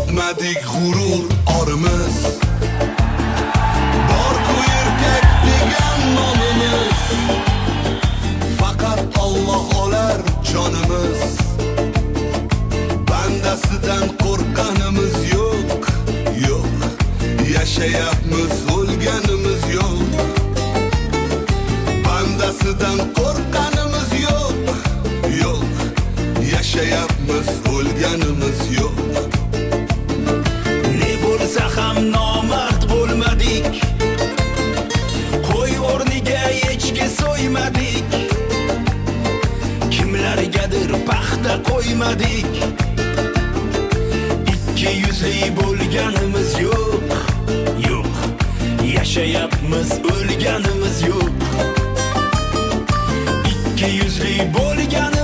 topmadik g'urur orimiz. Bor-ku erkak degan nomimiz, faqat Alloh olar jonimiz. Bandasidan qo'rqqanimiz yo'q, yo'q. Yashayapmiz, o'lganimiz yo'q. Bandasidan qo'rqqanimiz yo'q, yo'q. Yashayapmiz, o'lganimiz yo'q. Ne bo'lsa ham nomard bo'lmadik, qo'y o'rniga echki so'ymadik, kimlargadir paxta qo'ymadik. Ikki yuzli bo'lganimiz yo'q, yo'q. Yashayapmiz, o'lganimiz yo'q. Ikki yuzli bo'lgan